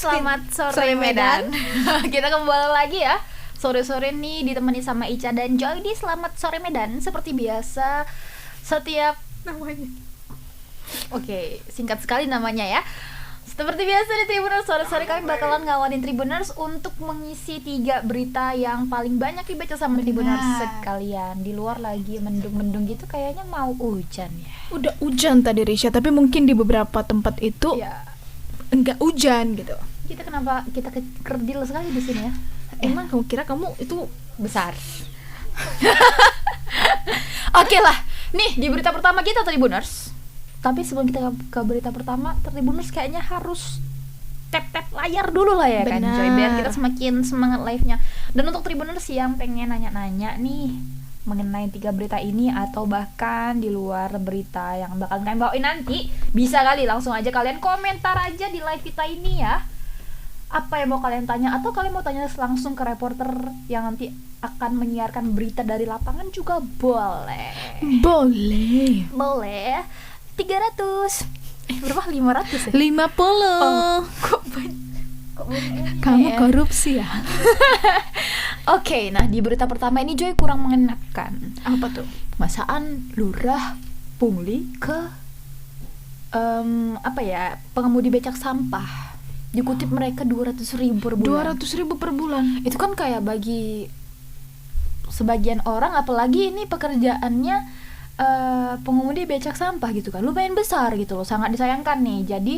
Selamat sore Medan. Kita kembali lagi ya. Sore-sore nih ditemani sama Ica dan Joy di Selamat Sore Medan. Seperti biasa setiap namanya. Oke, singkat sekali namanya ya. Seperti biasa di Tribuners, sore-sore kami bakalan ngawanin Tribuners untuk mengisi 3 berita yang paling banyak dibaca sama Tribuners sekalian. Di luar lagi mendung-mendung gitu, kayaknya mau hujan ya. Udah hujan tadi Risha, tapi mungkin di beberapa tempat itu enggak hujan gitu. Kita kenapa kita kerdil sekali di sini ya? Emang kamu kira kamu itu Besar. Oke lah, nih di berita pertama kita Tribuners. Tapi sebelum kita ke berita pertama, Tribuners kayaknya harus tap-tap layar dulu lah ya. Benar. Kan Joy, biar kita semakin semangat live-nya. Dan untuk Tribuners yang pengen nanya-nanya nih mengenai 3 berita ini atau bahkan di luar berita yang bakal kalian bawain nanti, bisa kali langsung aja kalian komentar aja di live kita ini ya. Apa yang mau kalian tanya, atau kalian mau tanya langsung ke reporter yang nanti akan menyiarkan berita dari lapangan juga boleh. Boleh. 300. Berapa? 500 ya? 50. Kok banyak Kamu ya? korupsi ya? Oke, nah di berita pertama ini Joy kurang mengenakan. Apa tuh? Masaan lurah pungli ke pengemudi becak sampah. Dikutip mereka 200.000 per bulan. 200.000 per bulan. Itu kan kayak bagi sebagian orang, apalagi ini pekerjaannya pengemudi becak sampah gitu kan, lumayan besar gitu loh, sangat disayangkan nih. Jadi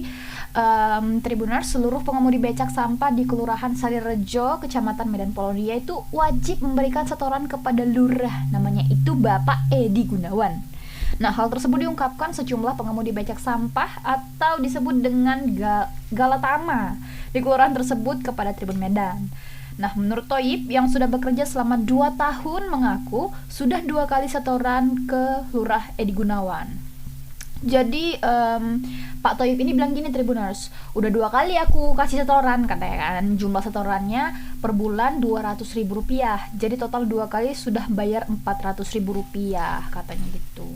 Tribuners, seluruh pengemudi becak sampah di Kelurahan Sarirejo, Kecamatan Medan Polonia itu wajib memberikan setoran kepada lurah, namanya itu Bapak Edi Gunawan. Nah, hal tersebut diungkapkan sejumlah pengemudi becak sampah atau disebut dengan Galatama di kelurahan tersebut kepada Tribun Medan. Nah, menurut Toyib yang sudah bekerja selama 2 tahun mengaku sudah 2 kali setoran ke Lurah Edi Gunawan. Jadi Pak Toyib ini bilang gini Tribuners, udah 2 kali aku kasih setoran katanya kan, jumlah setorannya per bulan Rp200.000. Jadi total 2 kali sudah bayar Rp400.000 katanya gitu.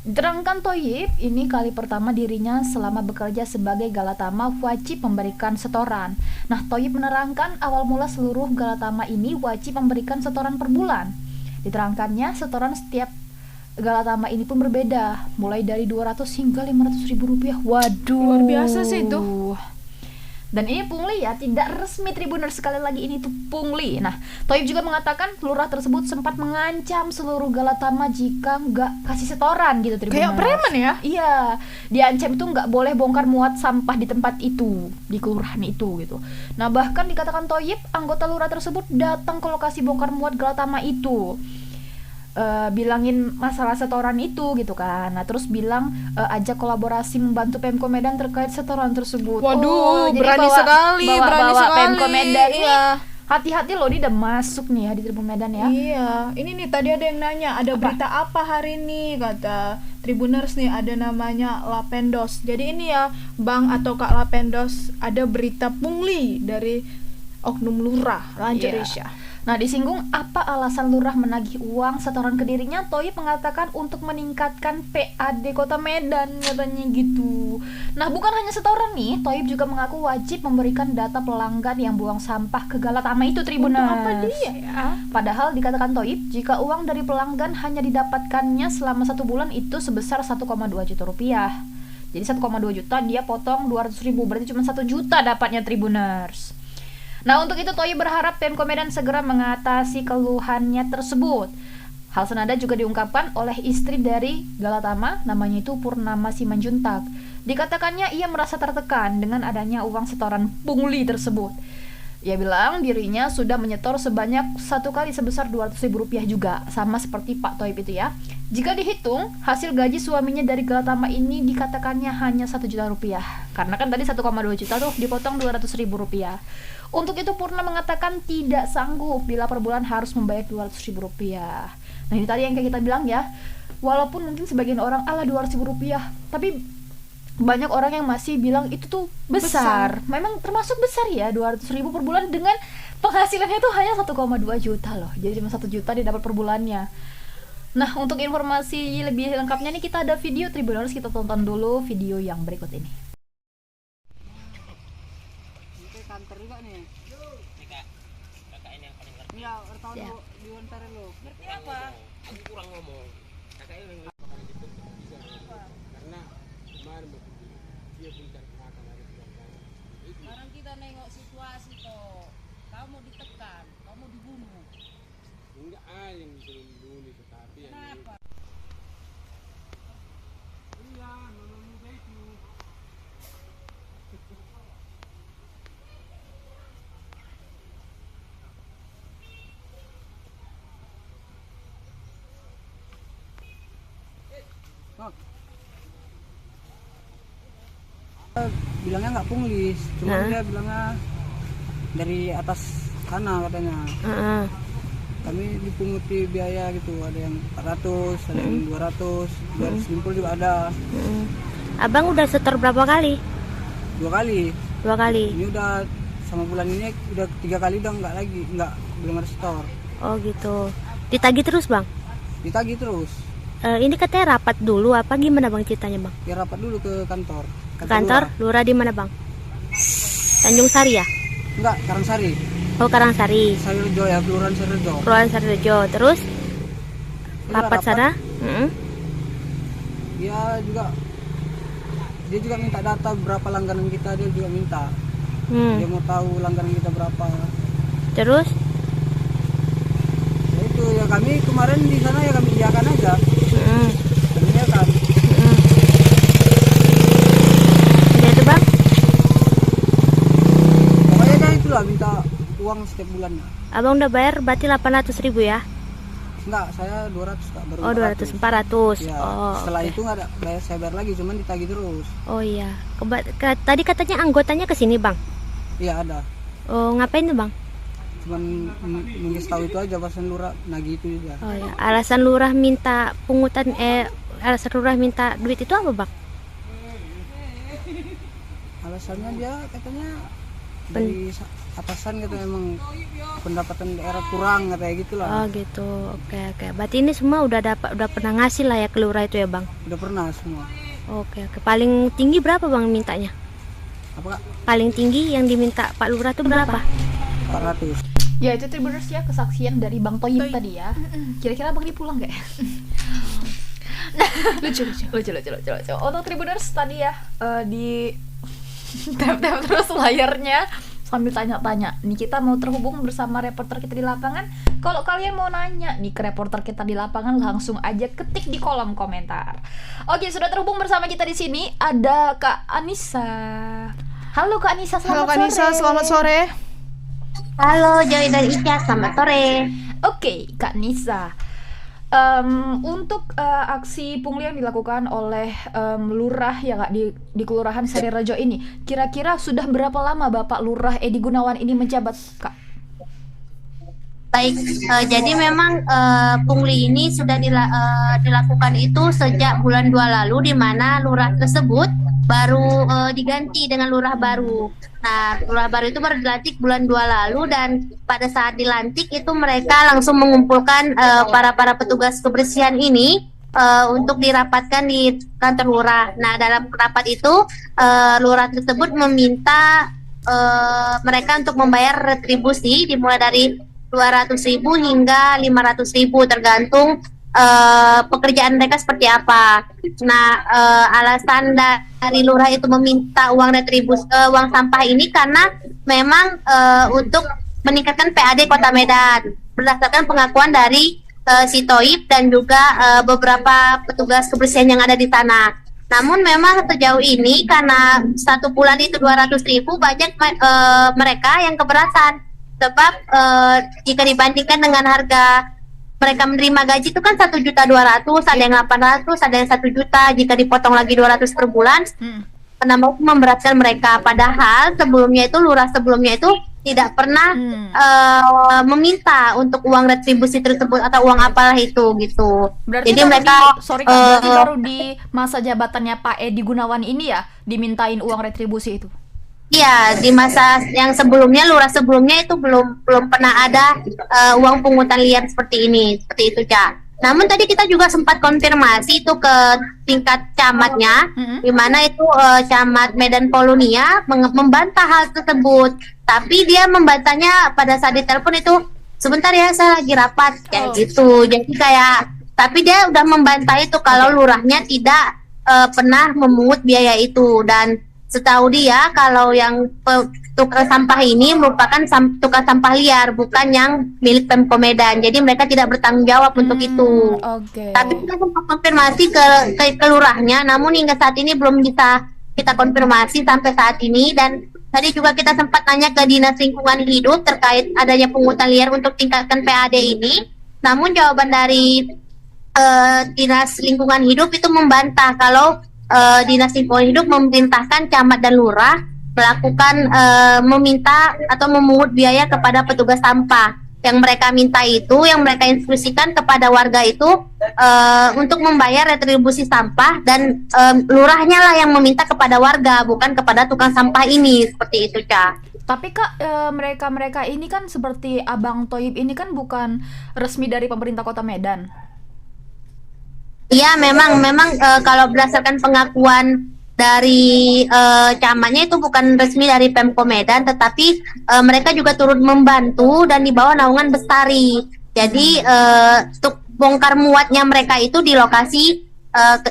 Diterangkan Toyib, ini kali pertama dirinya selama bekerja sebagai Galatama wajib memberikan setoran. Nah, Toyib menerangkan awal mula seluruh Galatama ini wajib memberikan setoran per bulan. Diterangkannya setoran setiap Galatama ini pun berbeda, mulai dari 200 hingga 500.000 rupiah. Waduh, luar biasa sih itu. Dan ini pungli ya, tidak resmi Tribuners, sekali lagi ini tuh pungli. Nah, Toyib juga mengatakan lurah tersebut sempat mengancam seluruh Galatama jika nggak kasih setoran gitu Tribuners. Kayak preman ya? Iya, diancam itu nggak boleh bongkar muat sampah di tempat itu, di kelurahan itu gitu. Nah, bahkan dikatakan Toyib, anggota lurah tersebut datang ke lokasi bongkar muat Galatama itu. Bilangin masalah setoran itu gitu kan. Nah, terus bilang ajak kolaborasi membantu Pemko Medan terkait setoran tersebut. Waduh, jadi berani sekali Pemko Medan nih. Iya. Hati-hati loh, dia udah masuk nih ya di Tribun Medan ya. Iya, ini nih tadi ada yang nanya, ada berita apa hari ini, kata Tribuners nih, ada namanya Lapendos. Jadi ini ya, Bang atau Kak Lapendos, ada berita pungli dari oknum lurah. Lanjut Iya. Risha. Nah, disinggung apa alasan lurah menagih uang setoran ke dirinya, Toyib mengatakan untuk meningkatkan PAD Kota Medan katanya gitu. Nah, bukan hanya setoran nih, Toyib juga mengaku wajib memberikan data pelanggan yang buang sampah ke Galatama itu Tribuners. Untuk apa dia ya? Padahal dikatakan Toyib, jika uang dari pelanggan hanya didapatkannya selama 1 bulan itu sebesar 1,2 juta rupiah. Jadi 1,2 juta dia potong 200.000, berarti cuma 1 juta dapatnya Tribuners. Nah, untuk itu Toyib berharap Pemko Medan segera mengatasi keluhannya tersebut. Hal senada juga diungkapkan oleh istri dari Galatama, namanya itu Purnama Simanjuntak. Dikatakannya ia merasa tertekan dengan adanya uang setoran pungli tersebut. Ia bilang dirinya sudah menyetor sebanyak 1 kali sebesar Rp200.000 juga, sama seperti Pak Toyib itu ya. Jika dihitung, hasil gaji suaminya dari Galatama ini dikatakannya hanya 1 juta rupiah. Karena kan tadi 1,2 juta tuh dipotong Rp200.000. Untuk itu Purna mengatakan tidak sanggup bila per bulan harus membayar Rp200.000. Nah, ini tadi yang kayak kita bilang ya, walaupun mungkin sebagian orang ala Rp200.000, tapi banyak orang yang masih bilang itu tuh besar. Memang termasuk besar ya, 200.000 per bulan dengan penghasilannya tuh hanya 1,2 juta loh. Jadi cuma 1 juta dia dapat per bulannya. Nah, untuk informasi lebih lengkapnya nih kita ada video Tribuners, kita tonton dulu video yang berikut ini. Siap. diwawancara lo. Ngerti apa? Aku kurang ngomong. Kakaknya yang gitu bisa. Karena kemarin dia pun cari makan hari belakang. Sekarang kita nengok situasi toh. Kau mau ditekan, kau mau dibunuh. Enggak yang bisa membunuh tetapi yang Kenapa? iya, nonton muda itu. Bilangnya nggak pungli, cuma dia bilangnya dari atas sana katanya. Kami dipunguti biaya gitu, ada yang 400, ada yang 200, 250 juga ada. Abang udah setor berapa kali? 2 kali. 2 kali. Ini udah sama bulan ini udah 3 kali udah belum ada store. Oh gitu. Ditagih terus bang? Ditagih terus. Ini katanya rapat dulu apa gimana bang ceritanya bang? Ya rapat dulu ke kantor. Ke kantor? Lurah di mana bang? Tanjung Sari ya? Enggak, Karangsari. Oh Karangsari. Sarirejo ya, Kelurahan Sarirejo. Kelurahan Sarirejo. Terus Udah rapat sana? Dia juga minta data berapa langganan kita, dia juga minta. Dia mau tahu langganan kita berapa. Terus? Ya itu ya, kami kemarin di sana ya kami iakan aja. Kami iakan. Udah itu bang? Pokoknya kan itulah minta uang setiap bulannya. Abang udah bayar berarti 800.000 ya? Enggak, saya 200 Kak, baru Oh 200, 400. Ya, Oh setelah oke. itu nggak ada saya bayar lagi, cuman ditagih terus. Oh iya. Tadi katanya anggotanya ke sini bang? Iya ada. Oh ngapain tuh bang? Cuman nulis tahu itu aja, pasan lurah nagih itu juga. Oh ya. Alasan lurah minta pungutan alasan lurah minta duit itu apa bang? Alasannya dia katanya dari atasan gitu, emang pendapatan daerah kurang katanya gitulah. Oh gitu. Oke. Berarti ini semua udah pernah ngasih lah ya ke lurah itu ya bang? Udah pernah semua. Oke. Paling tinggi berapa bang mintanya? Apa Kak? Paling tinggi yang diminta Pak Lurah itu berapa? 400. Ya itu Tribuners ya, kesaksian dari Bang Toyib tadi ya. Kira-kira Bang ini pulang gak ya? lucu. Untuk Tribuners tadi ya, di tap-tap terus layarnya sambil tanya-tanya. Nih kita mau terhubung bersama reporter kita di lapangan. Kalau kalian mau nanya nih ke reporter kita di lapangan, langsung aja ketik di kolom komentar. Oke, sudah terhubung bersama kita di sini ada Kak Anissa. Halo Kak Anissa, selamat Halo Kak Nisa, selamat sore. Halo Joy dan Ica, selamat sore. Oke, Kak Nisa. Untuk aksi pungli yang dilakukan oleh lurah ya Kak di Kelurahan Sarirejo ini, kira-kira sudah berapa lama Bapak Lurah Edi Gunawan ini menjabat, Kak? Baik, jadi memang pungli ini sudah dilakukan itu sejak bulan 2 lalu, di mana lurah tersebut baru diganti dengan lurah baru. Nah, lurah baru itu baru dilantik bulan 2 lalu, dan pada saat dilantik itu mereka langsung mengumpulkan para petugas kebersihan ini untuk dirapatkan di kantor lurah. Nah, dalam rapat itu lurah tersebut meminta mereka untuk membayar retribusi dimulai dari 200.000 hingga 500.000 tergantung pekerjaan mereka seperti apa. Nah, alasan dari lurah itu meminta uang retribusi uang sampah ini karena memang untuk meningkatkan PAD Kota Medan berdasarkan pengakuan dari si Toib dan juga beberapa petugas kebersihan yang ada di sana. Namun memang sejauh ini karena 1 bulan itu 200.000, banyak mereka yang keberatan. Sebab jika dibandingkan dengan harga mereka menerima gaji itu kan 1.200.000, ada yang 800, ada yang 1 juta. Jika dipotong lagi 200 per bulan, penambah memberatkan mereka. Padahal sebelumnya itu lurah sebelumnya itu tidak pernah meminta untuk uang retribusi tersebut atau uang apalah itu gitu. Berarti jadi baru mereka berarti baru di masa jabatannya Pak Edi Gunawan ini ya dimintain uang retribusi itu. Iya, di masa yang sebelumnya, lurah sebelumnya itu belum pernah ada uang pungutan liar seperti ini, seperti itu, Cak. Namun tadi kita juga sempat konfirmasi itu ke tingkat camatnya, di mana itu camat Medan Polonia membantah hal tersebut. Tapi dia membantahnya pada saat ditelepon itu sebentar ya saya lagi rapat kayak gitu. Jadi kayak tapi dia udah membantah itu kalau lurahnya tidak pernah memungut biaya itu, dan setahu dia kalau yang tukar sampah ini merupakan tukar sampah liar, bukan yang milik Pemko Medan. Jadi mereka tidak bertanggung jawab untuk itu. Oke. Tapi kita sempat konfirmasi ke lurahnya, namun hingga saat ini belum bisa kita konfirmasi sampai saat ini. Dan tadi juga kita sempat tanya ke Dinas Lingkungan Hidup terkait adanya pungutan liar untuk tingkatkan PAD ini. Namun jawaban dari Dinas Lingkungan Hidup itu membantah kalau Dinas Lingkungan Hidup memerintahkan camat dan lurah melakukan meminta atau memungut biaya kepada petugas sampah. Yang mereka minta itu, yang mereka instruksikan kepada warga itu untuk membayar retribusi sampah, dan lurahnya lah yang meminta kepada warga, bukan kepada tukang sampah ini, seperti itu, Ca. Tapi Kak, mereka ini kan seperti Abang Thoib ini kan bukan resmi dari pemerintah Kota Medan. Iya, memang kalau berdasarkan pengakuan dari camatnya itu bukan resmi dari Pemko Medan, tetapi mereka juga turut membantu dan di bawah naungan Bestari. Jadi untuk bongkar muatnya mereka itu di lokasi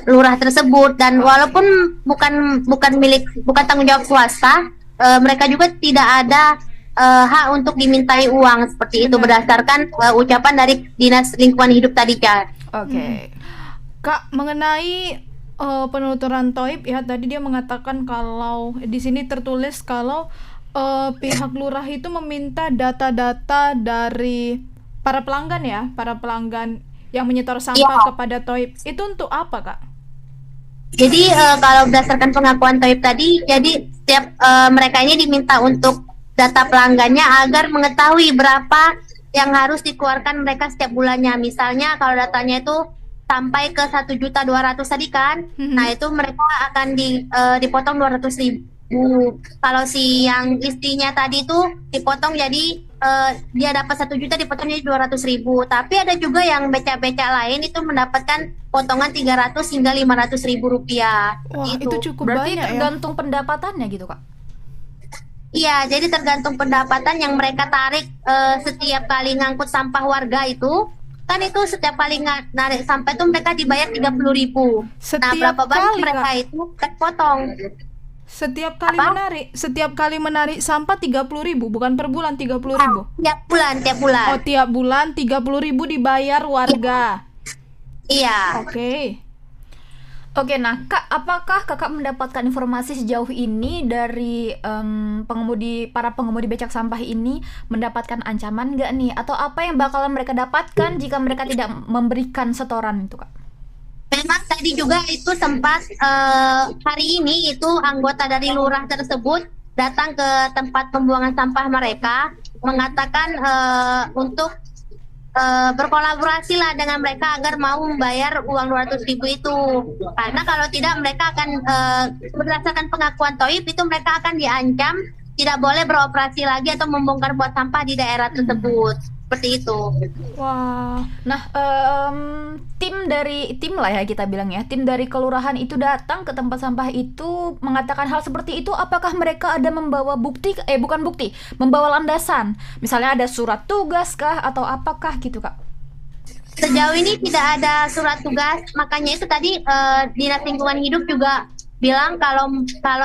lurah tersebut, dan walaupun bukan tanggung jawab swasta, mereka juga tidak ada hak untuk dimintai uang seperti itu berdasarkan ucapan dari Dinas Lingkungan Hidup tadi, Kak. Oke. Kak, mengenai penuturan Thoib ya, tadi dia mengatakan kalau di sini tertulis kalau pihak lurah itu meminta data-data dari para pelanggan yang menyetor sampah kepada Thoib. Itu untuk apa, Kak? Jadi kalau berdasarkan pengakuan Thoib tadi, jadi setiap mereka ini diminta untuk data pelanggannya agar mengetahui berapa yang harus dikeluarkan mereka setiap bulannya. Misalnya kalau datanya itu sampai ke 1.200.000 tadi kan, nah itu mereka akan dipotong 200.000. Kalau si yang istrinya tadi itu dipotong jadi dia dapat 1 juta dipotong jadi 200.000. Tapi ada juga yang becak-becak lain itu mendapatkan potongan 300 hingga 500.000 rupiah. Wah, gitu. itu cukup Berarti banyak ya. tergantung pendapatannya gitu, Kak. Iya, jadi tergantung pendapatan yang mereka tarik setiap kali ngangkut sampah warga itu. Kan itu setiap kali narik sampah itu mereka dibayar 30.000. Nah, Setiap berapa banyak kali, mereka Kak? itu terpotong? Setiap kali Apa? setiap kali menarik sampah 30.000, bukan per bulan 30.000. Tiap bulan. Oh, tiap bulan 30.000 dibayar warga. Iya. Oke. Oke, nah Kak, apakah Kakak mendapatkan informasi sejauh ini dari para pengemudi becak sampah ini mendapatkan ancaman nggak nih? Atau apa yang bakalan mereka dapatkan jika mereka tidak memberikan setoran itu, Kak? Memang tadi juga itu sempat hari ini itu anggota dari lurah tersebut datang ke tempat pembuangan sampah mereka, mengatakan untuk berkolaborasi lah dengan mereka agar mau membayar uang 200.000 itu, karena kalau tidak mereka akan berdasarkan pengakuan Thoib itu mereka akan diancam tidak boleh beroperasi lagi atau membongkar buat sampah di daerah tersebut, seperti itu. Wah. Nah, tim lah ya kita bilang ya, tim dari kelurahan itu datang ke tempat sampah itu mengatakan hal seperti itu. Apakah mereka ada membawa membawa landasan? Misalnya ada surat tugas kah atau apakah gitu, Kak? Sejauh ini tidak ada surat tugas, makanya itu tadi Dinas Lingkungan Hidup juga bilang kalau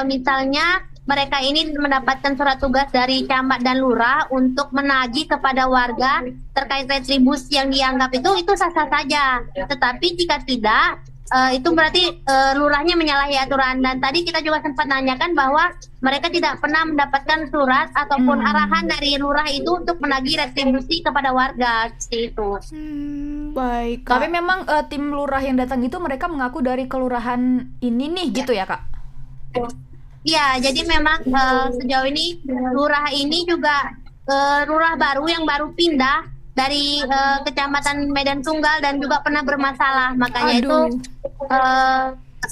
misalnya mereka ini mendapatkan surat tugas dari camat dan lurah untuk menagih kepada warga terkait retribusi yang dianggap itu sah-sah saja. Tetapi jika tidak, itu berarti lurahnya menyalahi aturan. Dan tadi kita juga sempat nanyakan bahwa mereka tidak pernah mendapatkan surat ataupun arahan dari lurah itu untuk menagih retribusi kepada warga, seperti itu. Baik, Kak. Tapi memang tim lurah yang datang itu mereka mengaku dari kelurahan ini nih gitu ya, Kak? Iya, jadi memang sejauh ini lurah ini juga lurah baru yang baru pindah dari Kecamatan Medan Tunggal dan juga pernah bermasalah. Makanya itu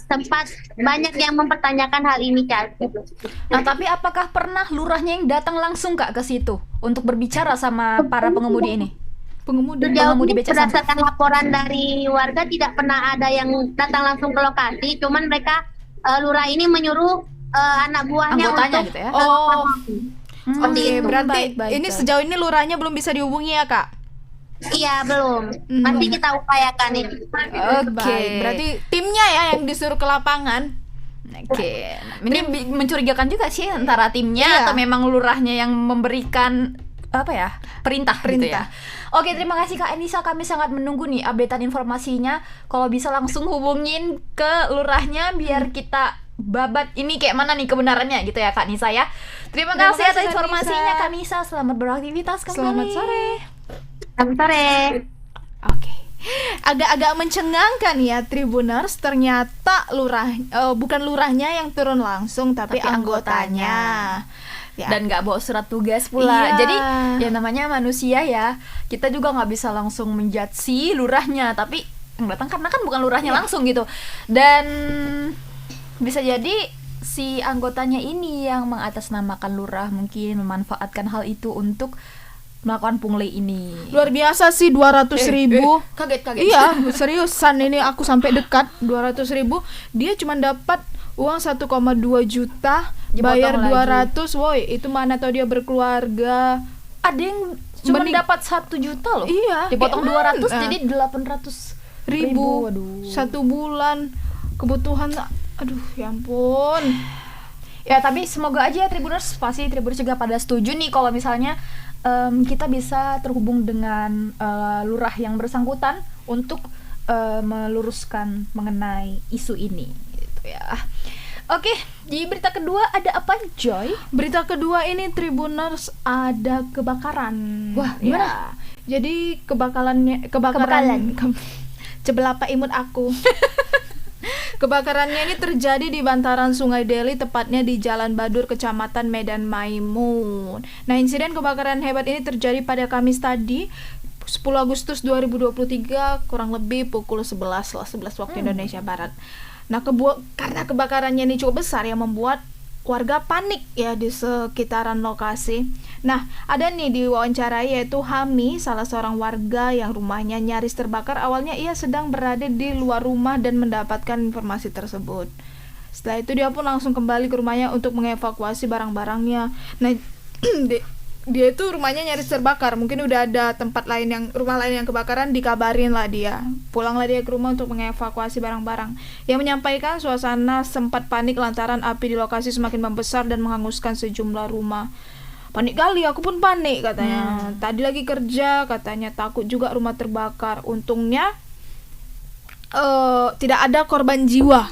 sempat banyak yang mempertanyakan hal ini, Kak. Nah, tapi apakah pernah lurahnya yang datang langsung, Kak, ke situ untuk berbicara sama para pengemudi ini? Sejauh ini berdasarkan laporan dari warga tidak pernah ada yang datang langsung ke lokasi, cuman mereka lurah ini menyuruh anak buahnya anggotanya untuk gitu ya? Seperti Oke, itu. berarti Baik, ini Kak. sejauh ini lurahnya belum bisa dihubungi ya, Kak? Iya, belum. Nanti kita upayakan ini. Baik, berarti timnya ya yang disuruh ke lapangan. Oke, ini mencurigakan juga sih antara timnya Iya. atau memang lurahnya yang memberikan apa ya perintah gitu ya. Oke, terima kasih Kak Enisa, kami sangat menunggu nih updatean informasinya. Kalau bisa langsung hubungin ke lurahnya biar kita babat ini kayak mana nih kebenarannya gitu ya Kak Nisa ya. Terima Terima kasih kasih, atas Kak informasinya Nisa. Kak Nisa. Selamat beraktivitas kembali. Selamat sore. Selamat sore. Oke. Agak-agak mencengangkan ya Tribuners, ternyata bukan lurahnya yang turun langsung tapi anggotanya. Ya. Dan nggak bawa surat tugas pula. Iya. Jadi ya namanya manusia ya, kita juga nggak bisa langsung menjudge lurahnya, tapi yang datang karena kan bukan lurahnya langsung gitu. Dan bisa jadi si anggotanya ini yang mengatasnamakan lurah, mungkin memanfaatkan hal itu untuk melakukan pungli ini. Luar biasa sih 200.000. Kaget. Iya, seriusan ini aku sampai dekat 200.000. Dia cuma dapat uang 1,2 juta, Dipotong bayar lagi. 200, woi itu mana tahu dia berkeluarga. Ada yang cuma Mending- dapat 1 juta loh. Iya, Dipotong kayak 200 mana? jadi 800.000. Aduh. 1 bulan kebutuhan, aduh ya ampun. Ya tapi semoga aja ya Tribuners, pasti Tribuners juga pada setuju nih kalau misalnya kita bisa terhubung dengan lurah yang bersangkutan untuk meluruskan mengenai isu ini gitu ya. Oke, di berita kedua ada apa Joy? Berita kedua ini Tribuners ada kebakaran. Wah, gimana? Ya. Jadi kebakaran Cebelapa imut aku. Kebakarannya ini terjadi di bantaran Sungai Deli, tepatnya di Jalan Badur, Kecamatan Medan Maimun. Nah, insiden kebakaran hebat ini terjadi pada Kamis tadi, 10 Agustus 2023, kurang lebih pukul 11 waktu Indonesia Barat. Nah, karena kebakarannya ini cukup besar yang membuat warga panik ya di sekitaran lokasi. Nah, ada nih diwawancarai yaitu Hami, salah seorang warga yang rumahnya nyaris terbakar. Awalnya ia sedang berada di luar rumah dan mendapatkan informasi tersebut. Setelah itu dia pun langsung kembali ke rumahnya untuk mengevakuasi barang-barangnya. Nah, dia itu rumahnya nyaris terbakar. Mungkin udah ada rumah lain yang kebakaran, dikabarin lah dia. Pulanglah dia ke rumah untuk mengevakuasi barang-barang. Yang menyampaikan suasana sempat panik lantaran api di lokasi semakin membesar dan menghanguskan sejumlah rumah. Panik kali, aku pun panik katanya. Tadi lagi kerja, katanya takut juga rumah terbakar. Untungnya tidak ada korban jiwa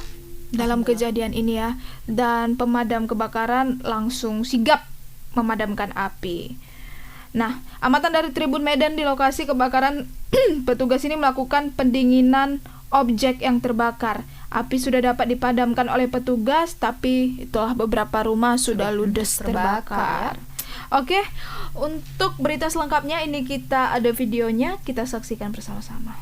dalam kejadian ini ya. Dan pemadam kebakaran langsung sigap memadamkan api. Nah, amatan dari Tribun Medan di lokasi kebakaran, petugas ini melakukan pendinginan objek yang terbakar. Api sudah dapat dipadamkan oleh petugas, tapi itulah beberapa rumah sudah ludes terbakar. Oke, untuk berita selengkapnya ini kita ada videonya, kita saksikan bersama-sama.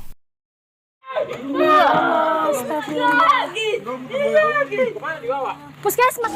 Puskesmas.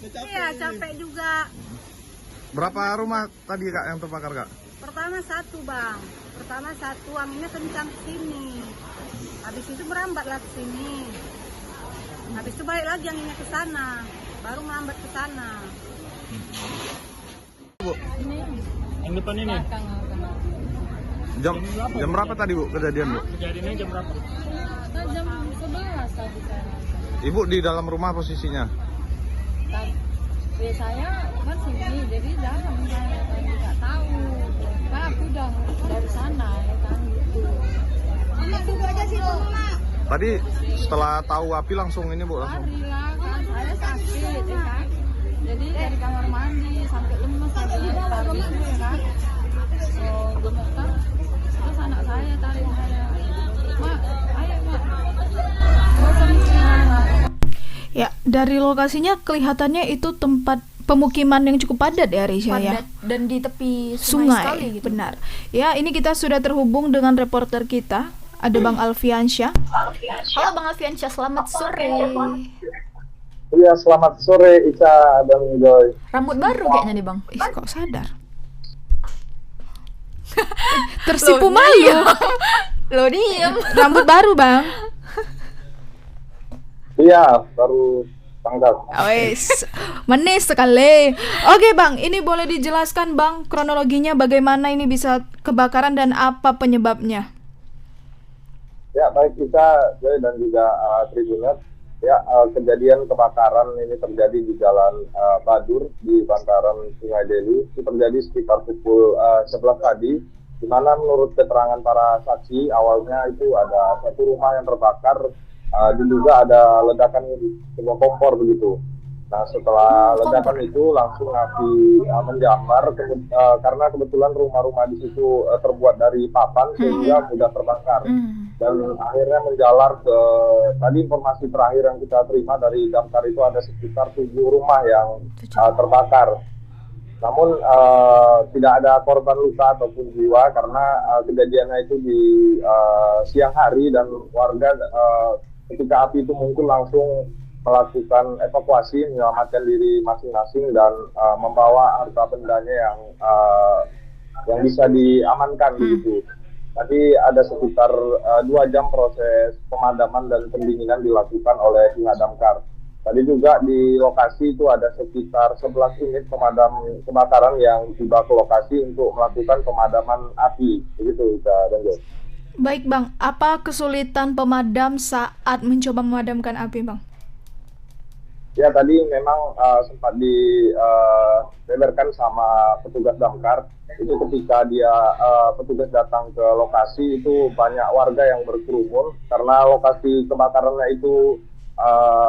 Iya, capek juga. Berapa rumah tadi Kak yang terbakar Kak? Pertama satu, Bang. Pertama satu, anginnya kencang ke sini. Habis itu merambatlah ke sini. Habis itu balik lagi anginnya ke sana. Baru merambat ke sana. Bu, Yang depan ini. jam berapa tadi Bu kejadian Bu? Kejadiannya jam berapa? Jam 11 tadi saya nonton. Ibu di dalam rumah posisinya? Saya kan sini, jadi dalam saya tadi nggak tahu. Kan aku udah dari sana ya kan gitu. Tadi setelah tahu api langsung ini Bu langsung. Lari lah kan, saya sakit ya kan. Jadi dari kamar mandi sampai lemes sampai gemetar gitu ya kan. So gemetar, terus anak saya tarik saya, Mak, ayo Mak. Nggak usah mikirin. Ya, dari lokasinya kelihatannya itu tempat pemukiman yang cukup padat ya Risha ya. Padat dan di tepi sungai, Sungai, sekali gitu. benar. Ya, ini kita sudah terhubung dengan reporter kita, ada Bang Alfiansyah. Halo Bang Alfiansyah, selamat sore. Iya, selamat sore Ica dan Joy. Rambut baru kayaknya nih Bang. Ih, kok sadar? Tersipu malu. Lo diem. Rambut baru, Bang. Iya, baru tanggal. Wes, manis sekali. Oke Bang, ini boleh dijelaskan Bang kronologinya bagaimana ini bisa kebakaran dan apa penyebabnya? Ya, baik Ica, Joy dan juga Tribuners. Ya, kejadian kebakaran ini terjadi di Jalan Badur di bantaran Sungai Deli. Itu terjadi sekitar pukul 11 tadi, di mana menurut keterangan para saksi awalnya itu ada satu rumah yang terbakar, diduga ada ledakan sebuah kompor begitu. Nah, setelah ledakan itu langsung api menjambar karena kebetulan rumah-rumah di situ terbuat dari papan sehingga mudah terbakar. Dan akhirnya menjalar ke, tadi informasi terakhir yang kita terima dari damkar itu ada sekitar 7 rumah yang terbakar. Namun tidak ada korban luka ataupun jiwa karena kejadiannya itu di siang hari dan warga ketika api itu muncul langsung melakukan evakuasi, menyelamatkan diri masing-masing dan membawa harta bendanya yang bisa diamankan begitu. Tadi ada sekitar 2 jam proses pemadaman dan pendinginan dilakukan oleh pihak damkar. Tadi juga di lokasi itu ada sekitar 11 unit pemadam kebakaran yang tiba ke lokasi untuk melakukan pemadaman api. Begitu, dan Baik Bang, apa kesulitan pemadam saat mencoba memadamkan api Bang? Ya, tadi memang sempat dibeberkan sama petugas damkar. Itu ketika petugas datang ke lokasi itu banyak warga yang berkerumun karena lokasi kebakarannya itu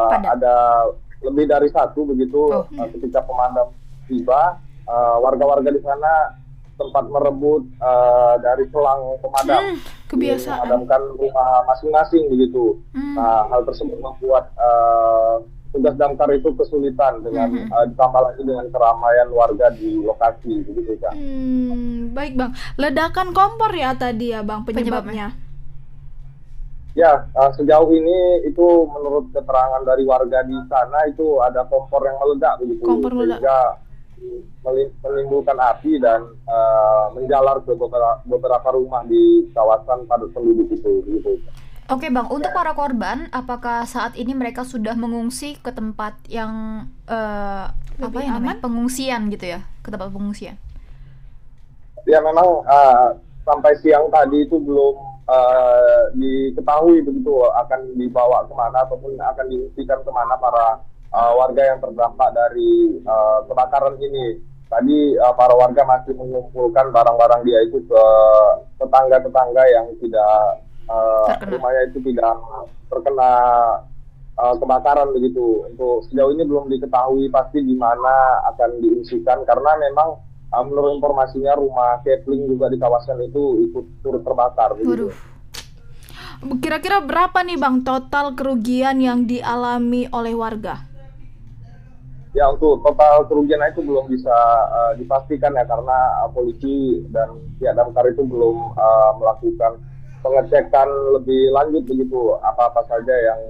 ada lebih dari satu begitu. Ketika pemadam tiba, warga-warga di sana sempat merebut dari selang pemadam, kebiasaan memadamkan rumah masing-masing begitu. Nah, hal tersebut membuat tugas damkar itu kesulitan dengan ditambah lagi dengan keramaian warga di lokasi begitu kan. Baik Bang, ledakan kompor ya tadi ya Bang penyebabnya. Ya, sejauh ini itu menurut keterangan dari warga di sana itu ada kompor yang meledak begitu, sehingga menimbulkan api dan menjalar ke beberapa rumah di kawasan padat penduduk itu begitu. Oke Bang, untuk para korban, apakah saat ini mereka sudah mengungsi ke tempat yang apa ya namanya, pengungsian gitu ya, ke tempat pengungsian? Ya memang sampai siang tadi itu belum diketahui begitu akan dibawa kemana ataupun akan diungsikan kemana para warga yang terdampak dari kebakaran ini. Tadi para warga masih mengumpulkan barang-barang dia itu ke tetangga-tetangga yang tidak rumahnya itu tidak terkena kebakaran begitu. Untuk sejauh ini belum diketahui pasti di mana akan diungsikan karena memang menurut informasinya rumah Kepling juga di kawasan itu ikut turut terbakar begitu. Kira-kira berapa nih Bang total kerugian yang dialami oleh warga? Ya, untuk total kerugian itu belum bisa dipastikan ya karena polisi dan pihak damkar itu belum melakukan pengecekan lebih lanjut begitu apa-apa saja yang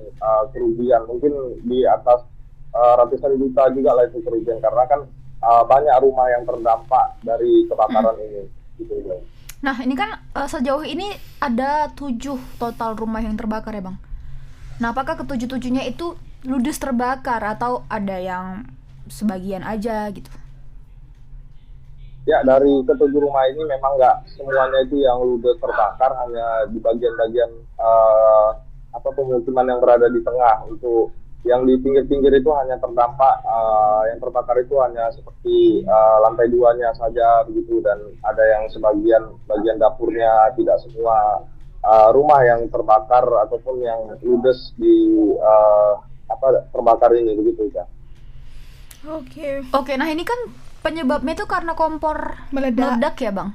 kerugian, mungkin di atas ratusan juta juga lah itu kerugian karena kan banyak rumah yang terdampak dari kebakaran ini gitu. Nah ini kan sejauh ini ada 7 total rumah yang terbakar ya Bang. Nah apakah ke-7-7-nya itu ludes terbakar atau ada yang sebagian aja gitu? Ya, dari ke-7 rumah ini memang nggak semuanya itu yang ludes terbakar, hanya di bagian-bagian pemukiman yang berada di tengah. Untuk yang di pinggir-pinggir itu hanya terdampak, yang terbakar itu hanya seperti lantai 2-nya saja begitu, dan ada yang bagian dapurnya, tidak semua rumah yang terbakar ataupun yang ludes di terbakar ini begitu ya. Oke, nah ini kan penyebabnya itu karena kompor meledak ya Bang?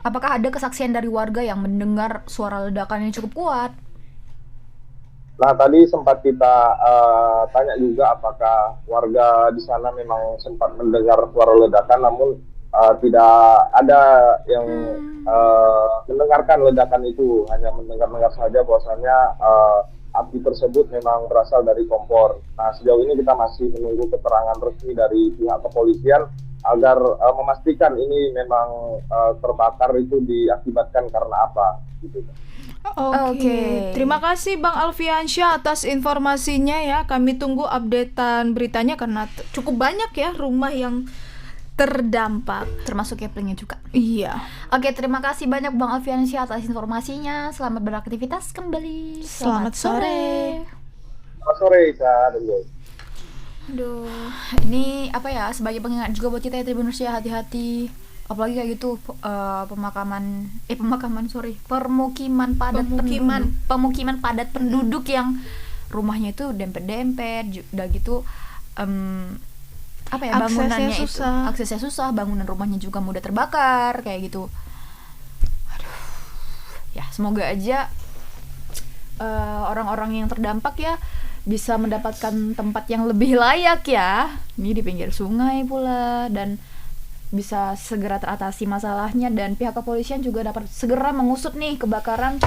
Apakah ada kesaksian dari warga yang mendengar suara ledakan yang cukup kuat? Nah, tadi sempat kita tanya juga apakah warga di sana memang sempat mendengar suara ledakan, namun tidak ada yang mendengarkan ledakan itu, hanya mendengar saja bahwasanya api tersebut memang berasal dari kompor. Nah, sejauh ini kita masih menunggu keterangan resmi dari pihak kepolisian agar memastikan ini memang terbakar itu diakibatkan karena apa, gitu. Oke. Terima kasih Bang Alfiansyah atas informasinya ya. Kami tunggu updatean beritanya karena cukup banyak ya rumah yang terdampak, termasuk Keplingnya juga. Iya. Oke, terima kasih banyak Bang Alfiansyah atas informasinya. Selamat beraktivitas kembali. Selamat sore. Selamat sore, Kak. Aduh, ini apa ya, sebagai pengingat juga buat kita ya Tribuners ya, hati-hati. Apalagi kayak gitu pemukiman padat penduduk yang rumahnya itu dempet-dempet, udah gitu bangunannya aksesnya susah, bangunan rumahnya juga mudah terbakar kayak gitu. Aduh, ya semoga aja orang-orang yang terdampak ya bisa mendapatkan tempat yang lebih layak ya, ini di pinggir sungai pula, dan bisa segera teratasi masalahnya, dan pihak kepolisian juga dapat segera mengusut nih kebakaran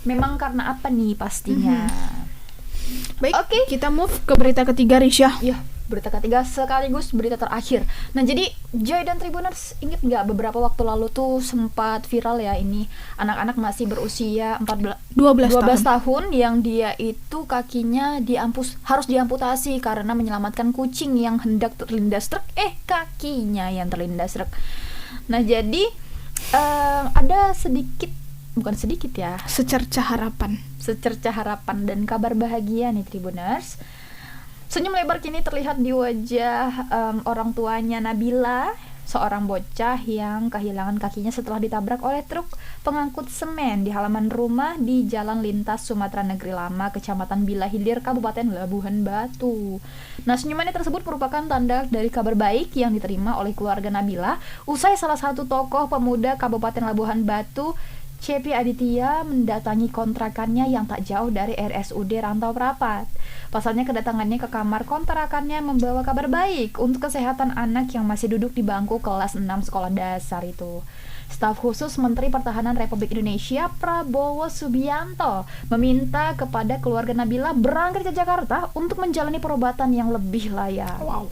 memang karena apa nih pastinya. Baik, kita move ke berita ketiga, Risha. Iya, berita ketiga sekaligus berita terakhir. Nah, jadi Joy dan Tribuners, inget nggak beberapa waktu lalu tuh sempat viral ya, ini anak-anak masih berusia 12 tahun yang dia itu kakinya harus diamputasi karena menyelamatkan kucing yang hendak terlindas truk, kakinya yang terlindas truk. Nah, jadi ada secerca harapan dan kabar bahagia nih Tribuners. Senyum lebar kini terlihat di wajah orang tuanya Nabila, seorang bocah yang kehilangan kakinya setelah ditabrak oleh truk pengangkut semen di halaman rumah di Jalan Lintas Sumatera Negeri Lama, Kecamatan Bila Hilir, Kabupaten Labuhan Batu. Nah, senyumannya tersebut merupakan tanda dari kabar baik yang diterima oleh keluarga Nabila usai salah satu tokoh pemuda Kabupaten Labuhan Batu, Cepi Aditya, mendatangi kontrakannya yang tak jauh dari RSUD Rantau Prapat. Pasalnya kedatangannya ke kamar kontrakannya membawa kabar baik untuk kesehatan anak yang masih duduk di bangku kelas 6 sekolah dasar itu. Staf khusus Menteri Pertahanan Republik Indonesia Prabowo Subianto meminta kepada keluarga Nabila berangkat ke Jakarta untuk menjalani perobatan yang lebih layak. Wow.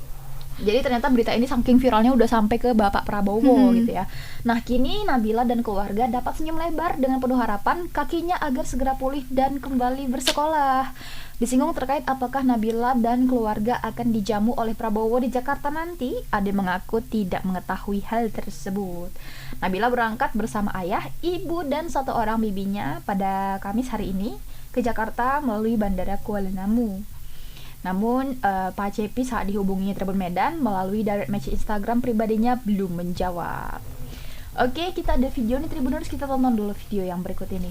Jadi ternyata berita ini saking viralnya udah sampai ke Bapak Prabowo gitu ya. Nah, kini Nabila dan keluarga dapat senyum lebar dengan penuh harapan kakinya agar segera pulih dan kembali bersekolah. Disinggung terkait apakah Nabila dan keluarga akan dijamu oleh Prabowo di Jakarta nanti, Ade mengaku tidak mengetahui hal tersebut. Nabila berangkat bersama ayah, ibu, dan satu orang bibinya pada Kamis hari ini ke Jakarta melalui Bandara Kuala Namu. Namun Pak Cepi saat dihubungi Tribun Medan melalui direct message Instagram pribadinya belum menjawab. Oke, kita ada video nih Tribuners, kita tonton dulu video yang berikut ini.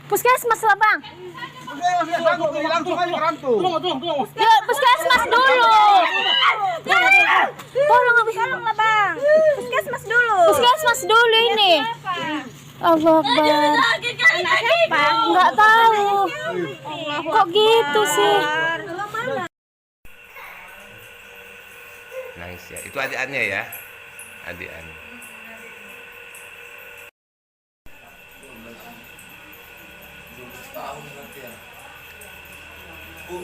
Puskesmas lah bang. Puskesmas dulu. Tolong lah bang. Puskesmas dulu ini. Allah Akbar. Nggak tahu. Kok gitu sih? Nangis ya. Itu adik-annya ya. Adik-an. Tahun berarti ya. Bu.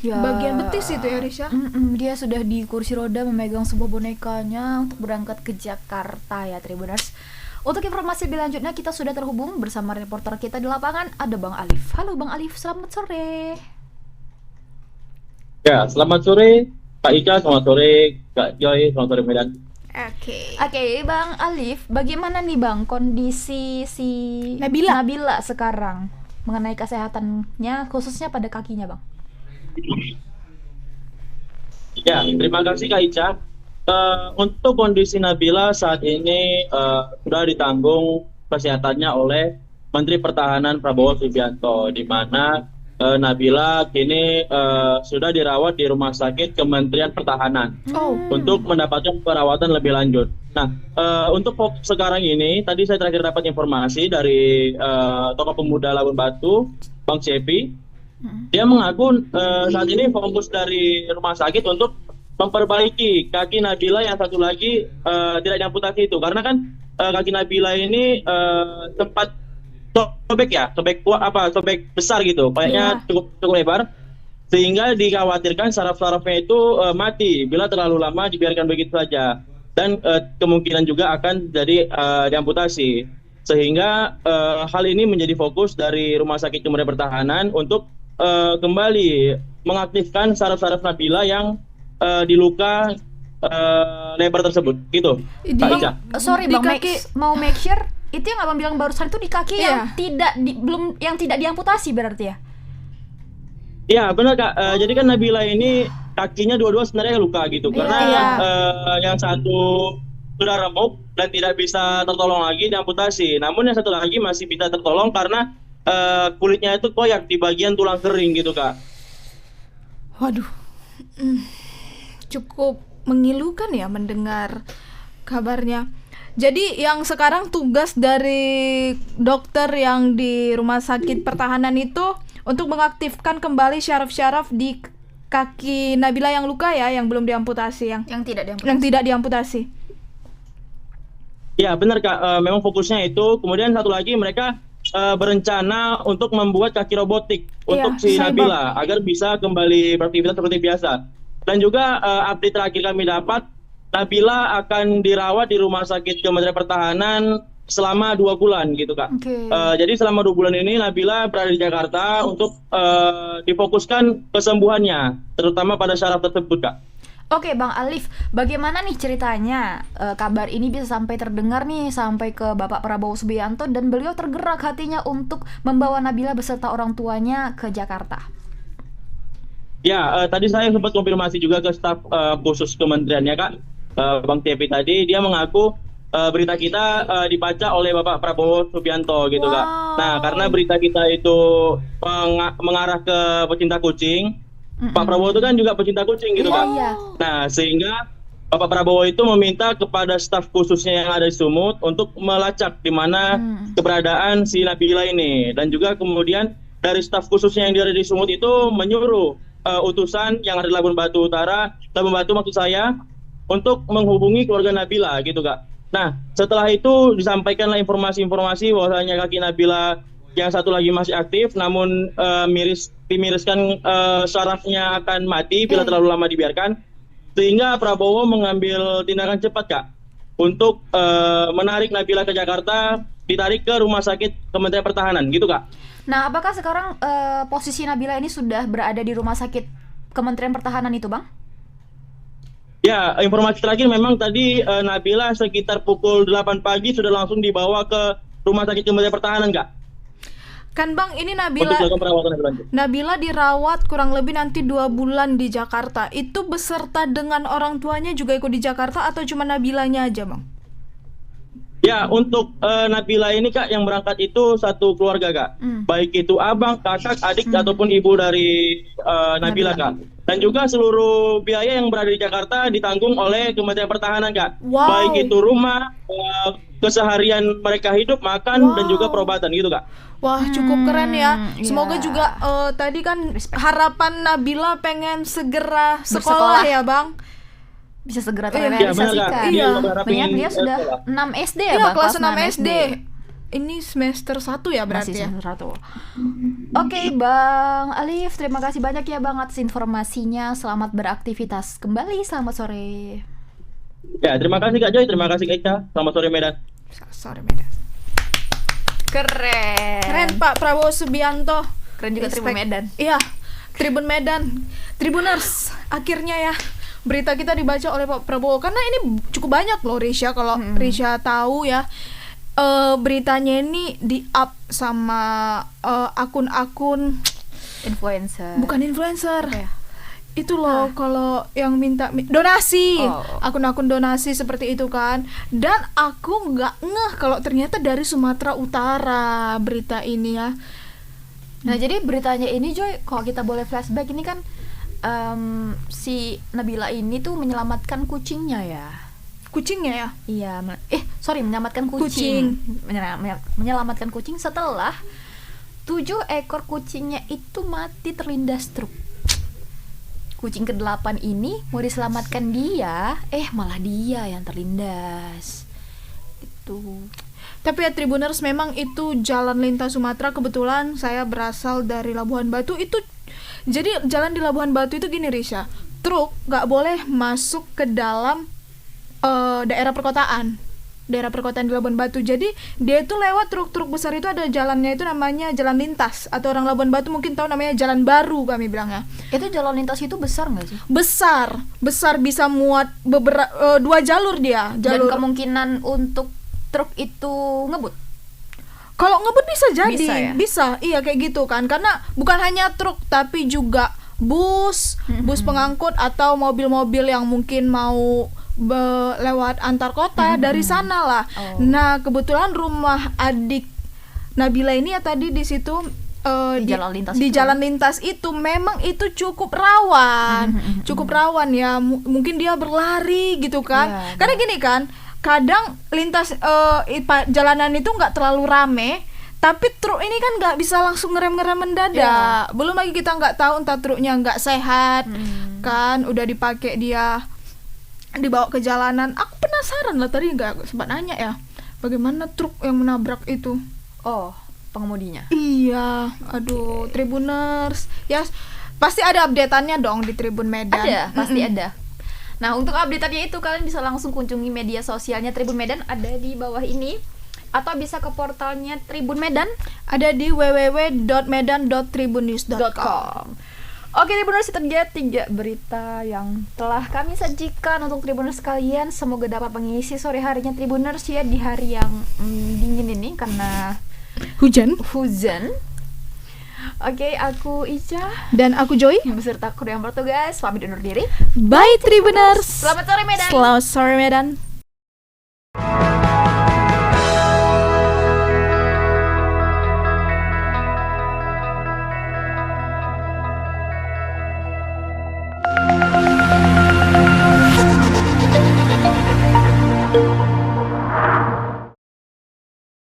Ya. Bagian betis itu ya Risha. Dia sudah di kursi roda memegang sebuah bonekanya untuk berangkat ke Jakarta ya Tribuners. Untuk informasi lebih lanjutnya kita sudah terhubung bersama reporter kita di lapangan, ada Bang Alif. Halo Bang Alif, selamat sore. Ya, selamat sore Kak Ica, selamat sore Kak Joy, selamat sore Medan. Oke, Bang Alif, bagaimana nih Bang kondisi si Nabila sekarang mengenai kesehatannya khususnya pada kakinya Bang? Ya, terima kasih Kak Ica. Untuk kondisi Nabila saat ini sudah ditanggung kesehatannya oleh Menteri Pertahanan Prabowo Subianto, di mana Nabila kini sudah dirawat di Rumah Sakit Kementerian Pertahanan untuk mendapatkan perawatan lebih lanjut. Nah, untuk sekarang ini, tadi saya terakhir dapat informasi dari Tokoh Pemuda Labuan Batu, Bang Cepi. Dia mengaku saat ini fokus dari rumah sakit untuk memperbaiki kaki Nabila yang satu lagi tidak diamputasi itu, karena kan kaki Nabila ini sempat sobek besar gitu, kayaknya cukup lebar, sehingga dikhawatirkan saraf-sarafnya itu mati bila terlalu lama dibiarkan begitu saja, dan kemungkinan juga akan jadi diamputasi, sehingga hal ini menjadi fokus dari Rumah Sakit Kementerian Pertahanan untuk kembali mengaktifkan saraf-saraf Nabila yang di luka lebar tersebut gitu. Sorry Bang, mau make sure itu yang Abang bilang barusan itu di kaki yang tidak diamputasi berarti ya? Iya benar Kak. Jadi kan Nabila ini kakinya dua-dua sebenarnya luka gitu, karena yang satu sudah remuk dan tidak bisa tertolong lagi diamputasi. Namun yang satu lagi masih bisa tertolong karena kulitnya itu koyak di bagian tulang kering gitu Kak. Waduh, cukup memilukan ya mendengar kabarnya. Jadi yang sekarang tugas dari dokter yang di Rumah Sakit Pertahanan itu untuk mengaktifkan kembali syaraf-syaraf di kaki Nabila yang luka ya, yang belum diamputasi, yang tidak diamputasi. Ya benar Kak, memang fokusnya itu. Kemudian satu lagi mereka berencana untuk membuat kaki robotik untuk si Nabila agar bisa kembali beraktivitas seperti biasa. Dan juga update terakhir kami dapat, Nabila akan dirawat di Rumah Sakit Kementerian Pertahanan selama 2 bulan gitu Kak. Jadi selama 2 bulan ini Nabila berada di Jakarta untuk difokuskan kesembuhannya, terutama pada syaraf tersebut Kak. Oke Bang Alif, bagaimana nih ceritanya kabar ini bisa sampai terdengar nih sampai ke Bapak Prabowo Subianto dan beliau tergerak hatinya untuk membawa Nabila beserta orang tuanya ke Jakarta? Ya, tadi saya sempat konfirmasi juga ke staf khusus kementeriannya Kak, Bang Tepi tadi, dia mengaku berita kita dibaca oleh Bapak Prabowo Subianto gitu Kak. Nah, karena berita kita itu mengarah ke pecinta kucing, Pak Prabowo itu kan juga pecinta kucing gitu Kak. Nah, sehingga Bapak Prabowo itu meminta kepada staf khususnya yang ada di Sumut untuk melacak di mana keberadaan si Nabila ini, dan juga kemudian dari staf khususnya yang ada di Sumut itu menyuruh utusan yang ada di Labuan Batu Utara, Labuan Batu maksud saya, untuk menghubungi keluarga Nabila gitu Kak. Nah, setelah itu disampaikanlah informasi-informasi bahwasanya kaki Nabila yang satu lagi masih aktif, namun dimiriskan sarafnya akan mati bila terlalu lama dibiarkan, sehingga Prabowo mengambil tindakan cepat Kak untuk menarik Nabila ke Jakarta, ditarik ke Rumah Sakit Kementerian Pertahanan gitu Kak. Nah, apakah sekarang posisi Nabila ini sudah berada di Rumah Sakit Kementerian Pertahanan itu Bang? Ya, informasi terakhir memang tadi Nabila sekitar pukul 8 pagi sudah langsung dibawa ke Rumah Sakit Kementerian Pertahanan Kak. Kan Bang, ini Nabila dirawat kurang lebih nanti 2 bulan di Jakarta. Itu beserta dengan orang tuanya juga ikut di Jakarta atau cuma Nabilanya aja Bang? Ya, untuk Nabila ini Kak yang berangkat itu satu keluarga Kak. Baik itu abang, kakak, adik ataupun ibu dari Nabila Kak. Dan juga seluruh biaya yang berada di Jakarta ditanggung oleh Kementerian Pertahanan Kak. Baik itu rumah, keseharian mereka hidup, makan dan juga perobatan gitu Kak. Wah, cukup keren ya. Semoga juga tadi kan harapan Nabila pengen segera sekolah ya Bang. Bisa segera terrealisasikan. Iya, banyak dia sudah 6 SD ya Bang? Kelas 6 SD. ini semester 1 ya berarti Masih ya. semester 1. Oke, Bang Alif, terima kasih banyak ya Bang atas informasinya. Selamat beraktivitas kembali. Selamat sore. Ya, terima kasih Kak Joy, terima kasih Kak Ica. Selamat sore Medan. Sore Medan. Keren. Keren Pak Prabowo Subianto. Keren juga Tribun Medan. Iya, Tribun Medan. Tribuners, akhirnya ya berita kita dibaca oleh Pak Prabowo. Karena ini cukup banyak loh Risha, kalau Risha tahu ya. Beritanya ini di-up sama akun-akun influencer. Bukan influencer. Itu loh kalau yang minta donasi, akun-akun donasi seperti itu kan. Dan aku nggak ngeh kalau ternyata dari Sumatera Utara berita ini ya. Nah jadi beritanya ini Joy, kalau kita boleh flashback ini kan si Nabila ini tuh menyelamatkan kucingnya ya. Kucingnya ya? Iya, menyelamatkan kucing. Menyelamatkan kucing setelah 7 ekor kucingnya itu mati terlindas truk. Kucing ke-8 ini mau diselamatkan dia, malah dia yang terlindas. Itu. Tapi ya Tribuners, memang itu jalan lintas Sumatera. Kebetulan saya berasal dari Labuhan Batu. Itu jadi jalan di Labuhan Batu itu gini Risha, truk nggak boleh masuk ke dalam daerah perkotaan di Labuhan Batu. Jadi dia itu lewat truk-truk besar itu ada jalannya, itu namanya jalan lintas, atau orang Labuhan Batu mungkin tahu namanya jalan baru kami bilangnya. Itu jalan lintas itu besar nggak sih? Besar bisa muat 2 jalur dia. Dan kemungkinan untuk truk itu ngebut. Kalau ngebut bisa jadi, bisa iya kayak gitu kan. Karena bukan hanya truk tapi juga bus pengangkut atau mobil-mobil yang mungkin mau lewat antar kota dari sana lah. Nah kebetulan rumah adik Nabila ini ya tadi di situ di jalan lintas itu memang itu cukup rawan, ya. Mungkin dia berlari gitu kan. Karena gini kan, kadang lintas jalanan itu nggak terlalu rame, tapi truk ini kan nggak bisa langsung ngerem mendadak. Belum lagi kita nggak tahu entah truknya nggak sehat kan, udah dipakai dia dibawa ke jalanan. Aku penasaran lah, tadi nggak sempat nanya ya, bagaimana truk yang menabrak itu. Pengemudinya. Iya, aduh, Tribuners. Ya, pasti ada update-annya dong di Tribun Medan. Ada, pasti ada. Nah, untuk update-annya itu kalian bisa langsung kunjungi media sosialnya Tribun Medan, ada di bawah ini. Atau bisa ke portalnya Tribun Medan, ada di www.medan.tribunnews.com. Oke Tribuners, itu dia 3 berita yang telah kami sajikan untuk Tribuners kalian. Semoga dapat mengisi sore harinya Tribuners ya, di hari yang dingin ini karena hujan. Oke, aku Ica dan aku Joy beserta kru yang bertugas pamit undur diri. Bye Tribuners. Selamat sore Medan. Selamat sore Medan.